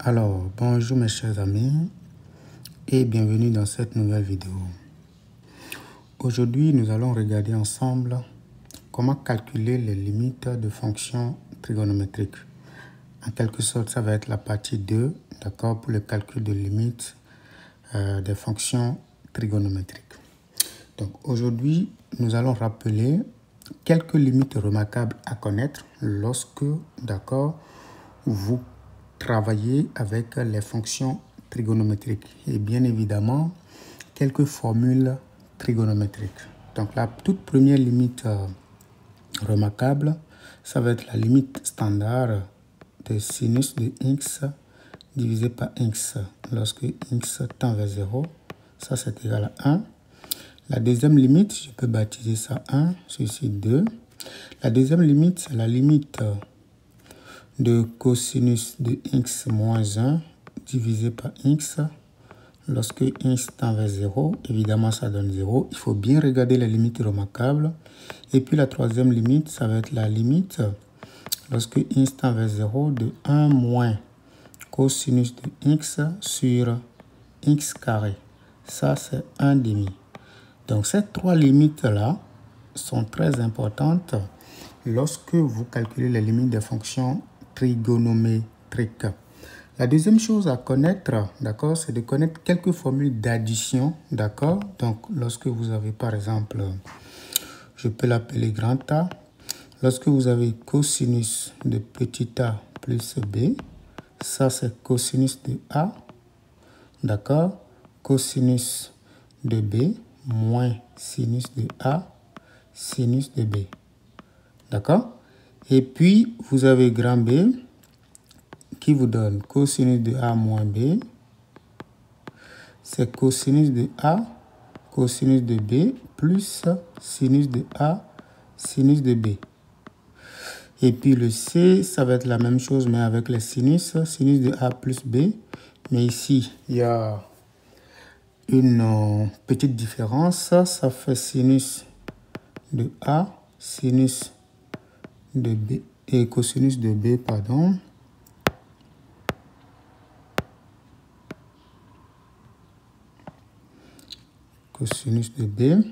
Alors, bonjour mes chers amis et bienvenue dans cette nouvelle vidéo. Aujourd'hui, nous allons regarder ensemble comment calculer les limites de fonctions trigonométriques. En quelque sorte, ça va être la partie 2, d'accord, pour le calcul de limites des fonctions trigonométriques. Donc, aujourd'hui, nous allons rappeler quelques limites remarquables à connaître lorsque, d'accord, vous travailler avec les fonctions trigonométriques et bien évidemment quelques formules trigonométriques. Donc la toute première limite remarquable, ça va être la limite standard de sinus de x divisé par x lorsque x tend vers 0, ça c'est égal à 1. La deuxième limite, je peux baptiser ça 1, ceci 2. La deuxième limite, c'est la limite de cosinus de x moins 1 divisé par x lorsque x tend vers 0. Évidemment, ça donne 0. Il faut bien regarder les limites remarquables. Et puis la troisième limite, ça va être la limite lorsque x tend vers 0 de 1 moins cosinus de x sur x carré. Ça, c'est 1 demi. Donc, ces trois limites-là sont très importantes lorsque vous calculez les limites des fonctions trigonométriques. La deuxième chose à connaître, d'accord, c'est de connaître quelques formules d'addition, d'accord. Donc, lorsque vous avez, par exemple, je peux l'appeler grand A, lorsque vous avez cosinus de petit a plus b, ça c'est cosinus de a, d'accord, cosinus de b moins sinus de a, sinus de b, d'accord. Et puis, vous avez grand B qui vous donne cosinus de A moins B. C'est cosinus de A, cosinus de B, plus sinus de A, sinus de B. Et puis le C, ça va être la même chose, mais avec les sinus. Sinus de A plus B. Mais ici, il y a une petite différence. Ça fait sinus de A, sinus de B et cosinus de B, pardon. Cosinus de B.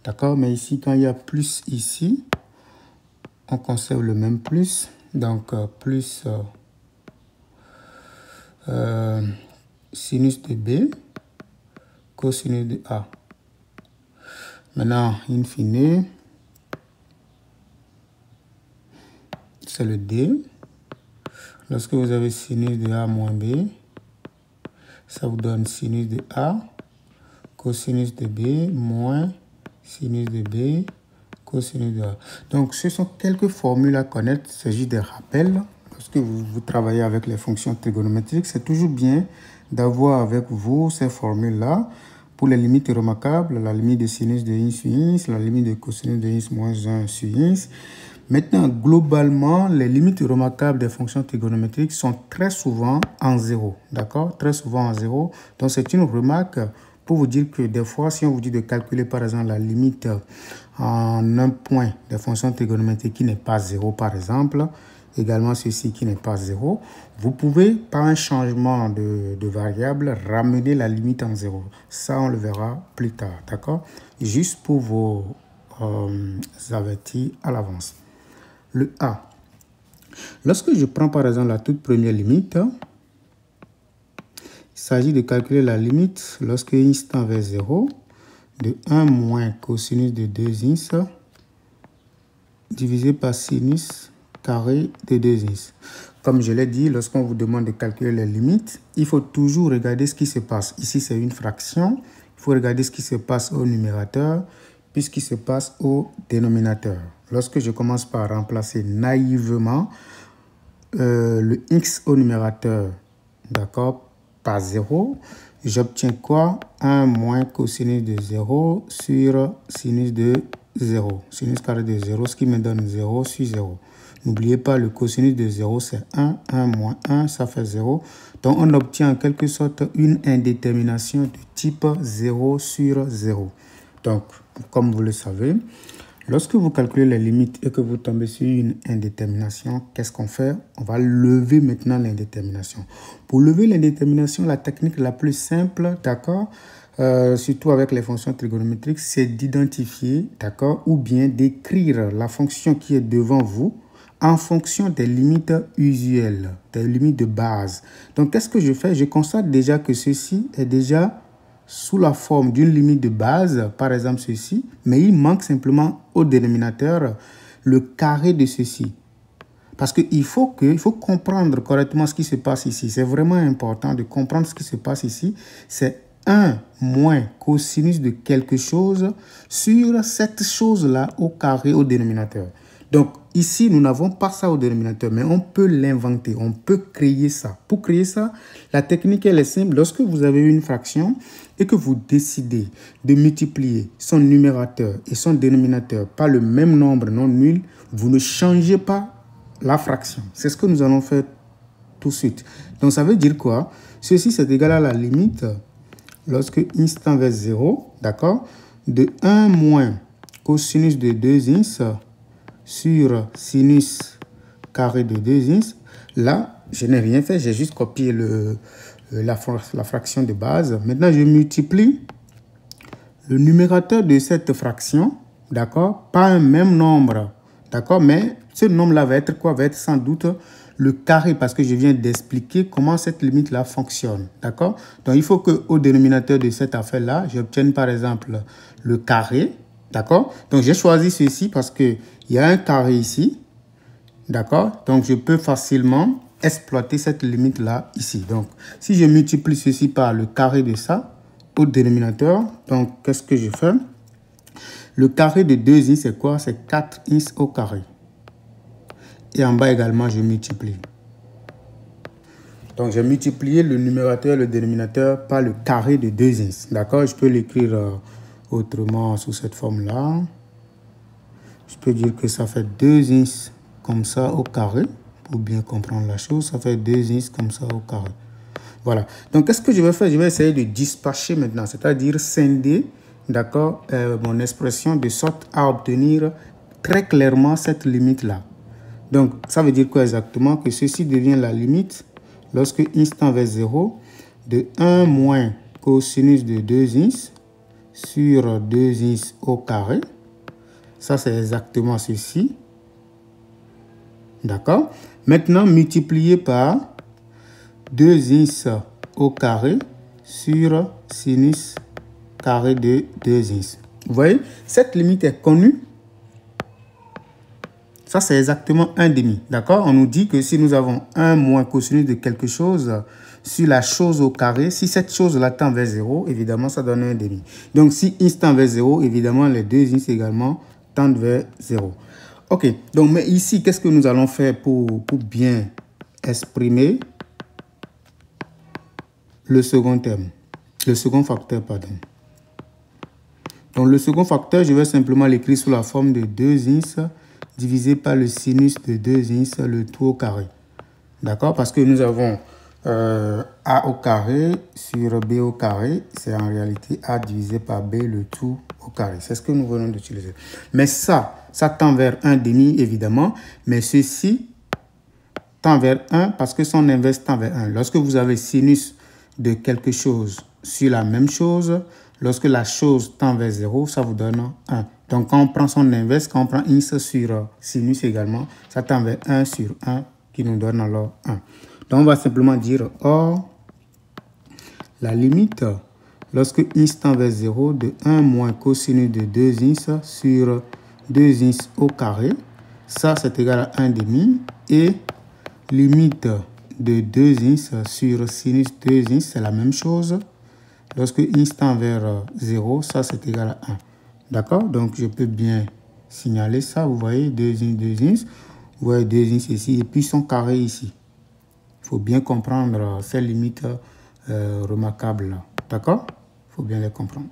D'accord, mais ici, quand il y a plus ici, on conserve le même plus. Donc, plus sinus de B, cosinus de A. Maintenant, in fine, c'est le D. Lorsque vous avez sinus de A moins B, ça vous donne sinus de A, cosinus de B, moins sinus de B, cosinus de A. Donc, ce sont quelques formules à connaître. Il s'agit des rappels. Lorsque vous travaillez avec les fonctions trigonométriques, c'est toujours bien d'avoir avec vous ces formules-là. Pour les limites remarquables, la limite de sinus de x sur x, la limite de cosinus de x moins 1 sur x. Maintenant, globalement, les limites remarquables des fonctions trigonométriques sont très souvent en 0. D'accord? Très souvent en 0. Donc, c'est une remarque pour vous dire que des fois, si on vous dit de calculer, par exemple, la limite en un point des fonctions trigonométriques qui n'est pas 0, par exemple, également ceci qui n'est pas 0, vous pouvez, par un changement de variable, ramener la limite en 0. Ça, on le verra plus tard, d'accord? Juste pour vous avertir à l'avance. Le A. Lorsque je prends, par exemple, la toute première limite, il s'agit de calculer la limite lorsque x tend vers 0 de 1 moins cosinus de 2x divisé par sinus carré de 2x. Comme je l'ai dit, lorsqu'on vous demande de calculer les limites, il faut toujours regarder ce qui se passe. Ici, c'est une fraction. Il faut regarder ce qui se passe au numérateur, puis ce qui se passe au dénominateur. Lorsque je commence par remplacer naïvement le x au numérateur, d'accord, par 0, j'obtiens quoi? 1 moins cosinus de 0 sur sinus de 0. Sinus carré de 0, ce qui me donne 0 sur 0. N'oubliez pas, le cosinus de 0, c'est 1. 1 moins 1, ça fait 0. Donc, on obtient en quelque sorte une indétermination de type 0 sur 0. Donc, comme vous le savez, Lorsque vous calculez les limites et que vous tombez sur une indétermination, qu'est-ce qu'on fait? On va lever maintenant l'indétermination. Pour lever l'indétermination, la technique la plus simple, d'accord, surtout avec les fonctions trigonométriques, c'est d'identifier, d'accord, ou bien d'écrire la fonction qui est devant vous en fonction des limites usuelles, des limites de base. Donc, qu'est-ce que je fais? Je constate déjà que ceci est déjà sous la forme d'une limite de base, par exemple ceci, mais il manque simplement au dénominateur le carré de ceci. Parce qu'il faut comprendre correctement ce qui se passe ici. C'est vraiment important de comprendre ce qui se passe ici. C'est 1 moins cosinus de quelque chose sur cette chose-là au carré, au dénominateur. Donc, ici, nous n'avons pas ça au dénominateur, mais on peut l'inventer, on peut créer ça. Pour créer ça, la technique, elle est simple. Lorsque vous avez une fraction et que vous décidez de multiplier son numérateur et son dénominateur par le même nombre non nul, vous ne changez pas la fraction. C'est ce que nous allons faire tout de suite. Donc, ça veut dire quoi? Ceci, c'est égal à la limite, lorsque x tend vers 0, d'accord, de 1 moins cosinus de 2x sur sinus carré de 2x. Là, je n'ai rien fait, j'ai juste copié la fraction de base. Maintenant, je multiplie le numérateur de cette fraction, d'accord, par un même nombre, d'accord, mais ce nombre-là va être quoi? Va être sans doute le carré, parce que je viens d'expliquer comment cette limite-là fonctionne, d'accord. Donc, il faut qu'au dénominateur de cette affaire-là, j'obtienne par exemple le carré, d'accord. Donc, j'ai choisi ceci parce qu'il y a un carré ici, d'accord. Donc, je peux facilement exploiter cette limite-là ici. Donc, si je multiplie ceci par le carré de ça au dénominateur, donc, qu'est-ce que je fais? Le carré de 2i, c'est quoi? C'est 4x au carré. Et en bas également, je multiplie. Donc, j'ai multiplié le numérateur et le dénominateur par le carré de 2x. D'accord? Je peux l'écrire autrement sous cette forme-là. Je peux dire que ça fait 2x comme ça au carré. Pour bien comprendre la chose, ça fait 2x comme ça au carré. Voilà. Donc, qu'est-ce que je vais faire? Je vais essayer de dispatcher maintenant, c'est-à-dire scinder, d'accord, mon expression de sorte à obtenir très clairement cette limite-là. Donc, ça veut dire quoi exactement? Que ceci devient la limite lorsque x tend vers 0 de 1 moins cosinus de 2x sur 2x au carré. Ça, c'est exactement ceci. D'accord? Maintenant, multiplié par 2x au carré sur sinus carré de 2x. Vous voyez, cette limite est connue. Ça, c'est exactement 1/2. D'accord? On nous dit que si nous avons 1 moins cosinus de quelque chose sur la chose au carré, si cette chose-là tend vers 0, évidemment, ça donne 1/2. Donc, si x tend vers 0, évidemment, les deux x également tendent vers 0. OK. Donc, mais ici, qu'est-ce que nous allons faire pour bien exprimer le second terme? Le second facteur, pardon. Donc, le second facteur, je vais simplement l'écrire sous la forme de 2x divisé par le sinus de 2x, le tout au carré. D'accord? Parce que nous avons a au carré sur b au carré. C'est en réalité a divisé par b, le tout au carré. C'est ce que nous venons d'utiliser. Mais ça tend vers 1/2, évidemment. Mais ceci tend vers 1 parce que son inverse tend vers 1. Lorsque vous avez sinus de quelque chose sur la même chose, lorsque la chose tend vers 0, ça vous donne 1. Donc, quand on prend son inverse, quand on prend x sur sinus également, ça tend vers 1 sur 1 qui nous donne alors 1. Donc, on va simplement dire, or, la limite, lorsque x tend vers 0, de 1 moins cosinus de 2x sur 2x au carré, ça c'est égal à 1/2. Et limite de 2x sur sinus 2x, c'est la même chose. Lorsque x tend vers 0, ça c'est égal à 1. D'accord? Donc, je peux bien signaler ça. Vous voyez, 2x, 2x. Vous voyez 2x ici et puis son carré ici. Il faut bien comprendre ces limites remarquables. D'accord? Il faut bien les comprendre.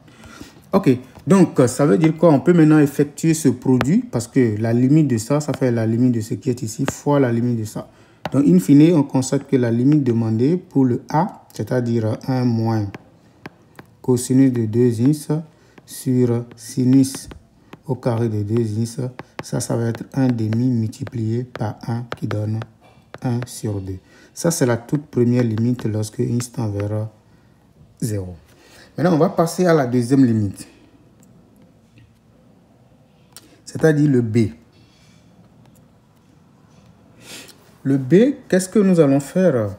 OK. Donc, ça veut dire quoi? On peut maintenant effectuer ce produit parce que la limite de ça, ça fait la limite de ce qui est ici fois la limite de ça. Donc, in fine, on constate que la limite demandée pour le A, c'est-à-dire 1 moins cosinus de 2x sur sinus au carré de 2 ins. Ça va être 1 demi multiplié par 1 qui donne 1 sur 2. Ça, c'est la toute première limite lorsque ins tend vers 0. Maintenant, on va passer à la deuxième limite. C'est-à-dire le b. Le b, qu'est-ce que nous allons faire?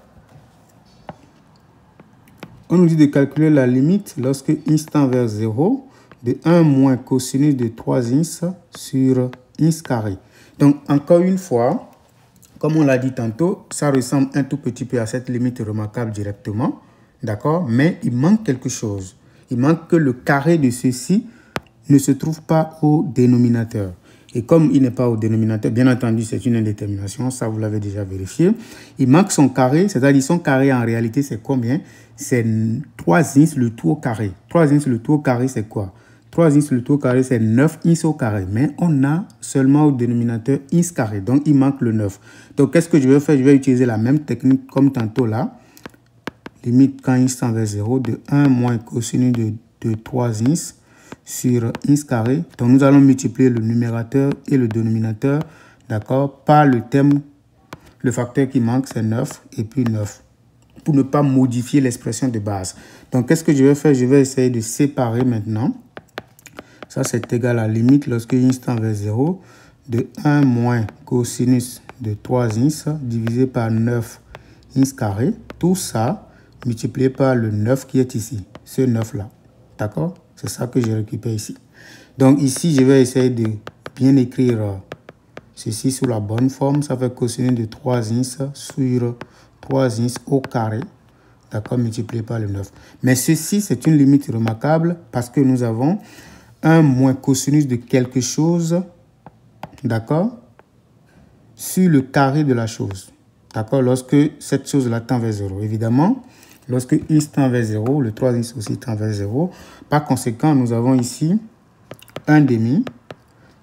On nous dit de calculer la limite lorsque ins tend vers 0 de 1 moins cosinus de 3 ins sur ins carré. Donc, encore une fois, comme on l'a dit tantôt, ça ressemble un tout petit peu à cette limite remarquable directement. D'accord? Mais il manque quelque chose. Il manque que le carré de ceci ne se trouve pas au dénominateur. Et comme il n'est pas au dénominateur, bien entendu, c'est une indétermination, ça vous l'avez déjà vérifié. Il manque son carré, c'est-à-dire son carré en réalité, c'est combien? C'est 3 ins le tout au carré. 3 ins le tout au carré, c'est quoi? 3 ins le tout au carré, c'est 9 ins au carré. Mais on a seulement au dénominateur ins carré, donc il manque le 9. Donc, qu'est-ce que je vais faire? Je vais utiliser la même technique comme tantôt là. Limite quand ins tend vers 0 de 1 moins cosinus de 3 ins sur ins carré. Donc, nous allons multiplier le numérateur et le dénominateur, d'accord, par le terme, le facteur qui manque, c'est 9 et puis 9, pour ne pas modifier l'expression de base. Donc, qu'est-ce que je vais faire? Je vais essayer de séparer maintenant. Ça, c'est égal à la limite lorsque ins tend vers 0 de 1 moins cosinus de 3 ins divisé par 9 ins carré. Tout ça multiplié par le 9 qui est ici, ce 9-là. D'accord? C'est ça que je récupère ici. Donc ici, je vais essayer de bien écrire ceci sous la bonne forme. Ça fait cosinus de 3 ins sur 3 ins au carré. D'accord? Multiplié par le 9. Mais ceci, c'est une limite remarquable parce que nous avons 1 moins cosinus de quelque chose, d'accord, sur le carré de la chose. D'accord? Lorsque cette chose-là tend vers 0. Évidemment, lorsque ins tend vers 0, le 3 ins aussi tend vers 0. Par conséquent, nous avons ici 1 demi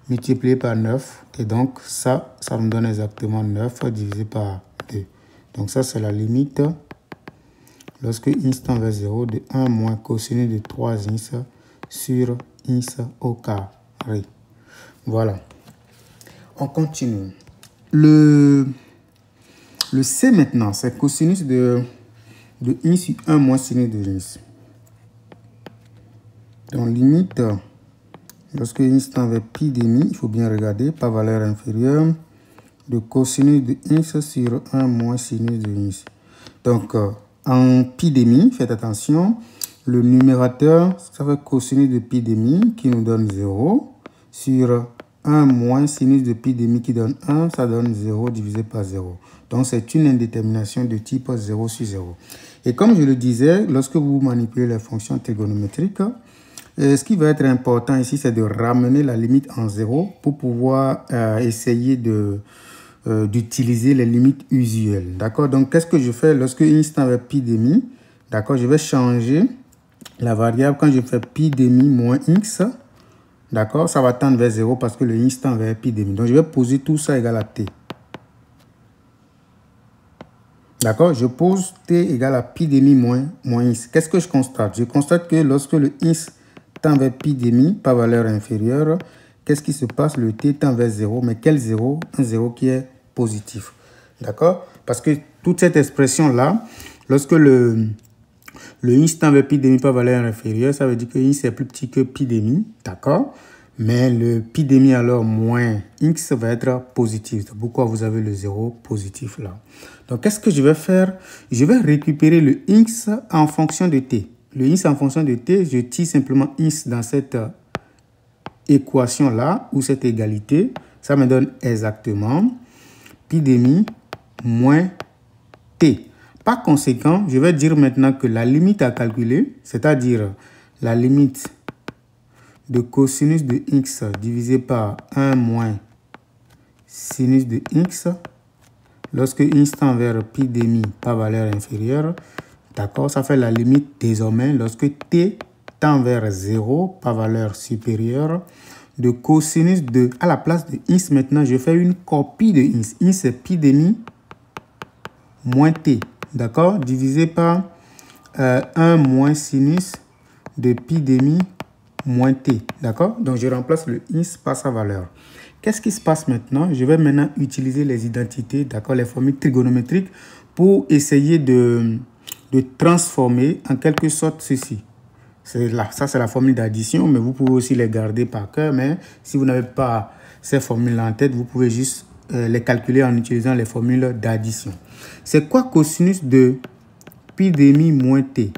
multiplié par 9. Et donc, ça nous donne exactement 9 divisé par 2. Donc, ça, c'est la limite lorsque ins tend vers 0 de 1 moins cosinus de 3 ins sur ins au carré. Voilà. On continue. Le C maintenant, c'est cosinus de ins sur 1 moins sinus de ins. Donc, limite, lorsque ins tend vers pi demi, il faut bien regarder, par valeur inférieure, de cosinus de ins sur 1 moins sinus de ins. Donc, en pi demi, faites attention, le numérateur, ça fait cosinus de pi demi qui nous donne 0 sur 1 moins sinus de pi demi qui donne 1, ça donne 0 divisé par 0. Donc, c'est une indétermination de type 0 sur 0. Et comme je le disais, lorsque vous manipulez les fonctions trigonométriques, ce qui va être important ici, c'est de ramener la limite en 0 pour pouvoir essayer d'utiliser les limites usuelles. D'accord? Donc, qu'est-ce que je fais lorsque ins tend vers pi demi? D'accord? Je vais changer la variable. Quand je fais pi demi moins x, d'accord, ça va tendre vers 0 parce que le ins tend vers pi demi. Donc, je vais poser tout ça égal à t. D'accord, je pose t égale à pi demi moins x. Qu'est-ce que je constate? Je constate que lorsque le ins tend vers pi demi par valeur inférieure, qu'est-ce qui se passe? Le t tend vers 0. Mais quel 0? Un 0 qui est positif. D'accord? Parce que toute cette expression-là, lorsque le ins tend vers pi demi par valeur inférieure, ça veut dire que ins est plus petit que pi demi. D'accord? Mais le pi demi alors moins x va être positif. C'est pourquoi vous avez le 0 positif là. Donc, qu'est-ce que je vais faire? Je vais récupérer le x en fonction de t. Le x en fonction de t, je tire simplement x dans cette équation-là, ou cette égalité. Ça me donne exactement pi demi moins t. Par conséquent, je vais dire maintenant que la limite à calculer, c'est-à-dire la limite de cosinus de x divisé par 1 moins sinus de x, lorsque x tend vers pi demi par valeur inférieure, d'accord, ça fait la limite désormais lorsque t tend vers 0 par valeur supérieure de cosinus de, à la place de x maintenant, je fais une copie de x. X est pi demi moins t, d'accord, divisé par 1 moins sinus de pi demi moins t, d'accord? Donc, je remplace le ins par sa valeur. Qu'est-ce qui se passe maintenant? Je vais maintenant utiliser les identités, d'accord, les formules trigonométriques pour essayer de transformer en quelque sorte ceci. Ça, c'est la formule d'addition, mais vous pouvez aussi les garder par cœur. Mais si vous n'avez pas ces formules-là en tête, vous pouvez juste les calculer en utilisant les formules d'addition. C'est quoi cosinus de pi demi moins t?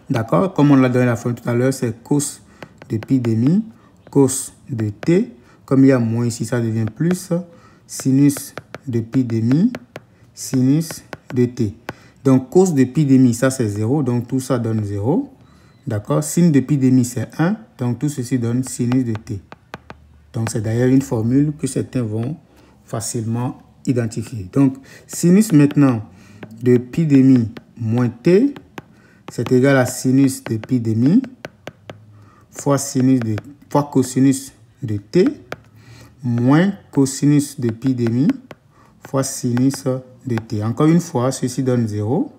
D'accord? Comme on l'a donné la formule tout à l'heure, c'est cos de pi demi, cos de t. Comme il y a moins ici, ça devient plus. Sinus de pi demi, sinus de t. Donc, cos de pi demi, ça c'est 0. Donc, tout ça donne 0. D'accord? Sin de pi demi, c'est 1. Donc, tout ceci donne sinus de t. Donc, c'est d'ailleurs une formule que certains vont facilement identifier. Donc, sinus maintenant de pi demi moins t, c'est égal à sinus de pi demi fois cosinus de t moins cosinus de pi demi fois sinus de t. Encore une fois, ceci donne 0.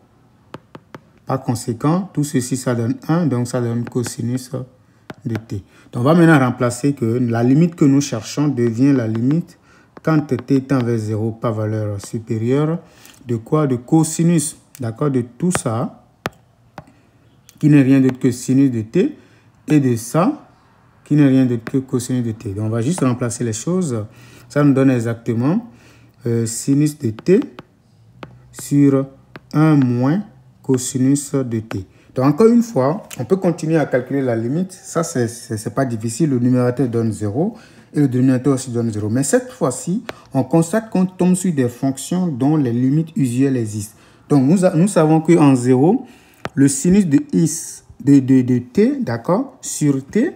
Par conséquent, tout ceci, ça donne 1. Donc, ça donne cosinus de t. Donc, on va maintenant remplacer que la limite que nous cherchons devient la limite quand t tend vers 0 par valeur supérieure de quoi? De cosinus, d'accord, de tout ça, qui n'est rien d'autre que sinus de t, et de ça, qui n'est rien d'autre que cosinus de t. Donc, on va juste remplacer les choses. Ça nous donne exactement sinus de t sur 1 moins cosinus de t. Donc, encore une fois, on peut continuer à calculer la limite. Ça, c'est pas difficile. Le numérateur donne 0 et le dénominateur aussi donne 0. Mais cette fois-ci, on constate qu'on tombe sur des fonctions dont les limites usuelles existent. Donc, nous savons qu'en 0, le sinus de t, d'accord, sur t,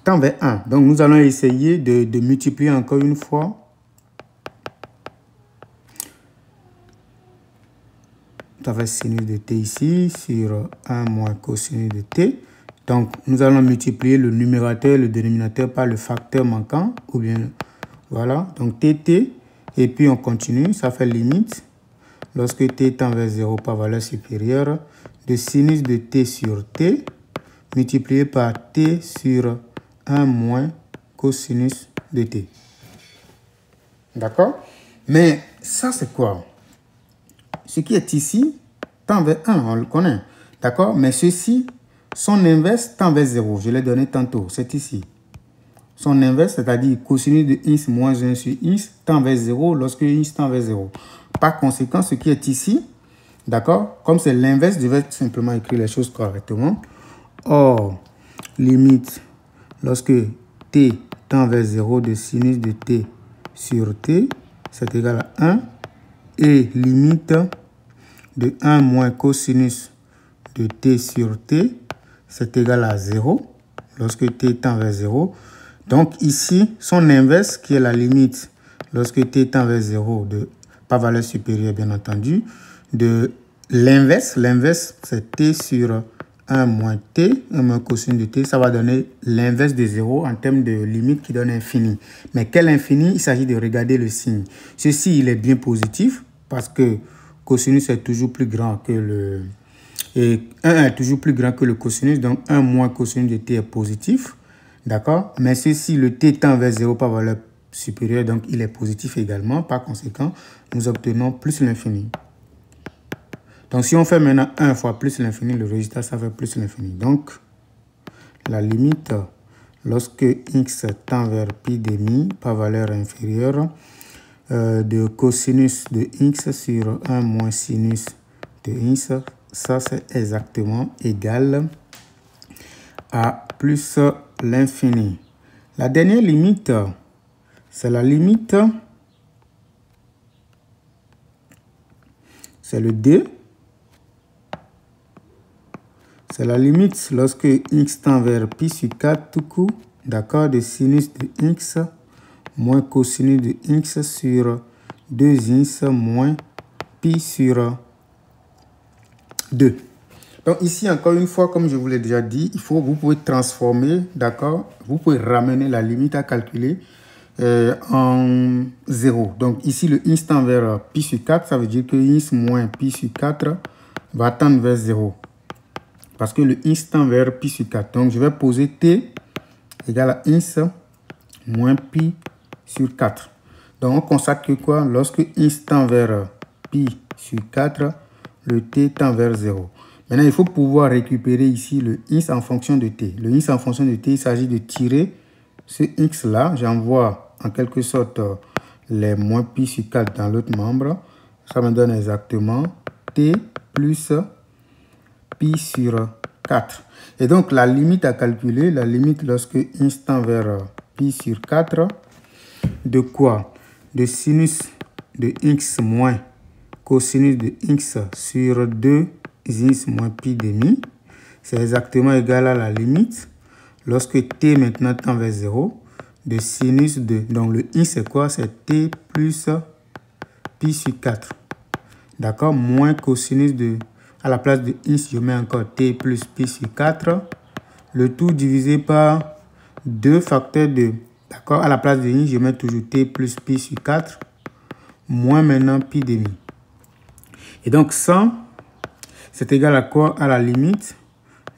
tend vers 1. Donc, nous allons essayer de multiplier encore une fois avec sinus de t ici sur 1 moins cosinus de t. Donc, nous allons multiplier le numérateur et le dénominateur par le facteur manquant. Ou bien, voilà. Donc, tt. Et puis, on continue. Ça fait limite. Lorsque t tend vers 0 par valeur supérieure, de sinus de t sur t multiplié par t sur 1 moins cosinus de t. D'accord? Mais ça, c'est quoi? Ce qui est ici tend vers 1, on le connaît. D'accord? Mais ceci, son inverse tend vers 0. Je l'ai donné tantôt. C'est ici. Son inverse, c'est-à-dire cosinus de ins moins 1 sur ins, tend vers 0 lorsque ins tend vers 0. Par conséquent, ce qui est ici, d'accord? Comme c'est l'inverse, je vais simplement écrire les choses correctement. Or, limite, lorsque t tend vers 0 de sinus de t sur t, c'est égal à 1. Et limite de 1 moins cosinus de t sur t, c'est égal à 0, lorsque t tend vers 0. Donc ici, son inverse, qui est la limite, lorsque t tend vers 0, par valeur supérieure, bien entendu, de l'inverse, c'est t sur 1 moins t, 1 moins cosinus de t, ça va donner l'inverse de 0 en termes de limite qui donne infini. Mais quel infini? Il s'agit de regarder le signe. Ceci, il est bien positif, parce que cosinus est toujours plus grand que le... Et 1 est toujours plus grand que le cosinus, donc 1 moins cosinus de t est positif. D'accord? Mais ceci, le t tend vers 0 par valeur supérieure, donc il est positif également. Par conséquent, nous obtenons plus l'infini. Donc, si on fait maintenant 1 fois plus l'infini, le résultat, ça fait plus l'infini. Donc, la limite, lorsque x tend vers pi demi par valeur inférieure, de cosinus de x sur 1 moins sinus de x, ça c'est exactement égal à plus l'infini. La dernière limite, c'est la limite, c'est le d. C'est la limite lorsque x tend vers pi sur 4 tout coup, d'accord, de sinus de x moins cosinus de x sur 2x moins pi sur 2. Donc ici, encore une fois, comme je vous l'ai déjà dit, vous pouvez transformer, d'accord, vous pouvez ramener la limite à calculer en 0. Donc ici, le x tend vers pi sur 4, ça veut dire que x moins pi sur 4 va tendre vers 0. parce que le ins tend vers pi sur 4. Donc, je vais poser t égale à ins moins pi sur 4. Donc, on constate que quoi? Lorsque ins tend vers pi sur 4, le t tend vers 0. Maintenant, il faut pouvoir récupérer ici le ins en fonction de t. Le ins en fonction de t, il s'agit de tirer ce x-là. J'envoie en quelque sorte les moins pi sur 4 dans l'autre membre. Ça me donne exactement t plus pi sur 4. Et donc, la limite à calculer, la limite lorsque ins tend vers pi sur 4, de quoi? De sinus de x moins cosinus de x sur 2 ins moins pi demi. C'est exactement égal à la limite lorsque t maintenant tend vers 0 de sinus de... Donc, le ins c'est quoi? C'est t plus pi sur 4. D'accord? Moins cosinus de... À la place de ins, je mets encore t plus pi sur 4. Le tout divisé par 2 facteurs de... D'accord? À la place de ins, je mets toujours t plus pi sur 4. Moins maintenant pi demi. Et donc, 100, c'est égal à quoi? À la limite,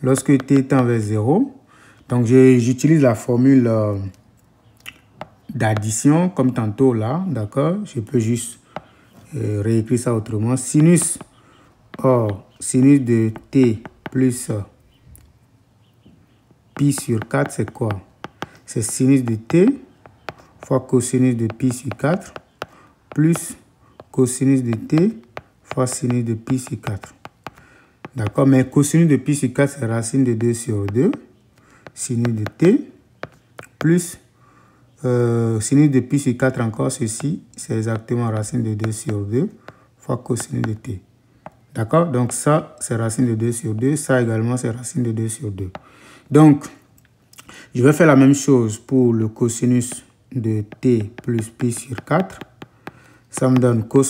lorsque t tend vers 0. Donc, j'utilise la formule d'addition, comme tantôt là. D'accord? Je peux juste réécrire ça autrement. Sinus, sinus de t plus pi sur 4, c'est quoi? C'est sinus de t fois cosinus de pi sur 4 plus cosinus de t fois sinus de pi sur 4. D'accord? Mais cosinus de pi sur 4, c'est racine de 2 sur 2. Sinus de t plus sinus de pi sur 4 encore, ceci, c'est exactement racine de 2 sur 2 fois cosinus de t. D'accord? Donc ça, c'est racine de 2 sur 2. Ça également, c'est racine de 2 sur 2. Donc, je vais faire la même chose pour le cosinus de t plus pi sur 4. Ça me donne cos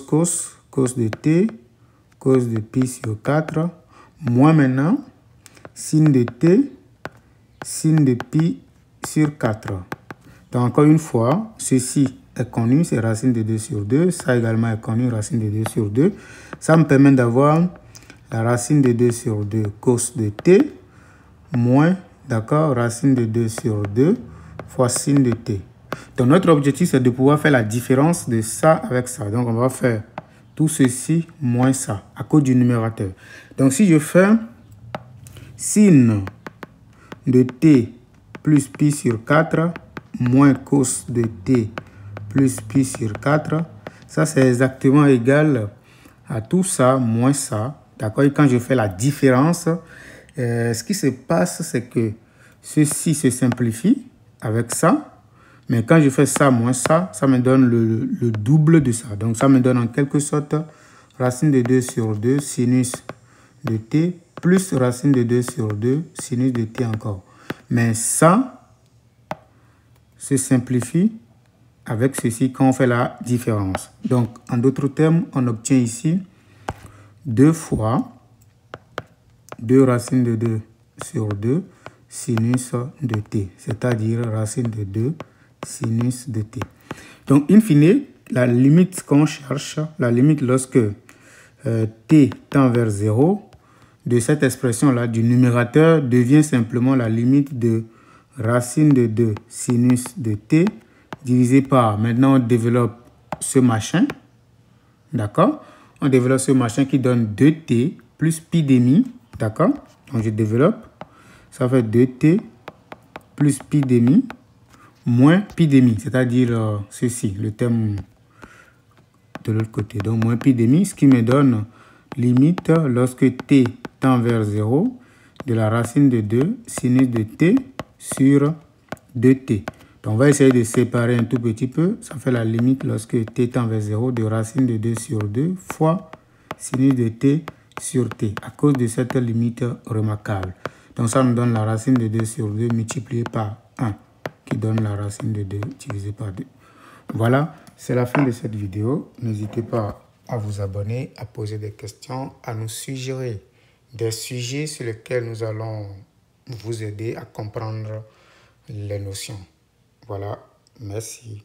de t, cos de pi sur 4, moins maintenant, sin de t, sin de pi sur 4. Donc, encore une fois, ceci est connu, c'est racine de 2 sur 2. Ça également est connu, racine de 2 sur 2. Ça me permet d'avoir la racine de 2 sur 2 cos de t, moins, d'accord, racine de 2 sur 2 fois sin de t. Donc, notre objectif, c'est de pouvoir faire la différence de ça avec ça. Donc, on va faire tout ceci moins ça, à cause du numérateur. Donc, si je fais sin de t plus pi sur 4 moins cos de t plus pi sur 4, ça, c'est exactement égal à tout ça moins ça. D'accord? Et quand je fais la différence, ce qui se passe, c'est que ceci se simplifie avec ça. Mais quand je fais ça moins ça, ça me donne le double de ça. Donc, ça me donne en quelque sorte racine de 2 sur 2 sinus de t plus racine de 2 sur 2 sinus de t encore. Mais ça se simplifie avec ceci quand on fait la différence. Donc, en d'autres termes, on obtient ici 2 fois 2 racines de 2 sur 2 sinus de t, c'est-à-dire racine de 2 sinus de t. Donc, in fine, la limite qu'on cherche, la limite lorsque t tend vers 0, de cette expression-là, du numérateur, devient simplement la limite de racine de 2 sinus de t divisé par, maintenant on développe ce machin, d'accord? On développe ce machin qui donne 2t plus pi demi, d'accord? Donc, je développe, ça fait 2t plus pi demi moins pi demi, c'est-à-dire ceci, le terme de l'autre côté. Donc, moins pi demi, ce qui me donne limite lorsque t tend vers 0 de la racine de 2 sinus de t sur 2t. Donc, on va essayer de séparer un tout petit peu. Ça fait la limite lorsque t tend vers 0 de racine de 2 sur 2 fois sinus de t sur t, à cause de cette limite remarquable. Donc, ça me donne la racine de 2 sur 2 multiplié par 1, qui donne la racine de 2 divisé par 2. Voilà, c'est la fin de cette vidéo. N'hésitez pas à vous abonner, à poser des questions, à nous suggérer des sujets sur lesquels nous allons vous aider à comprendre les notions. Voilà, merci.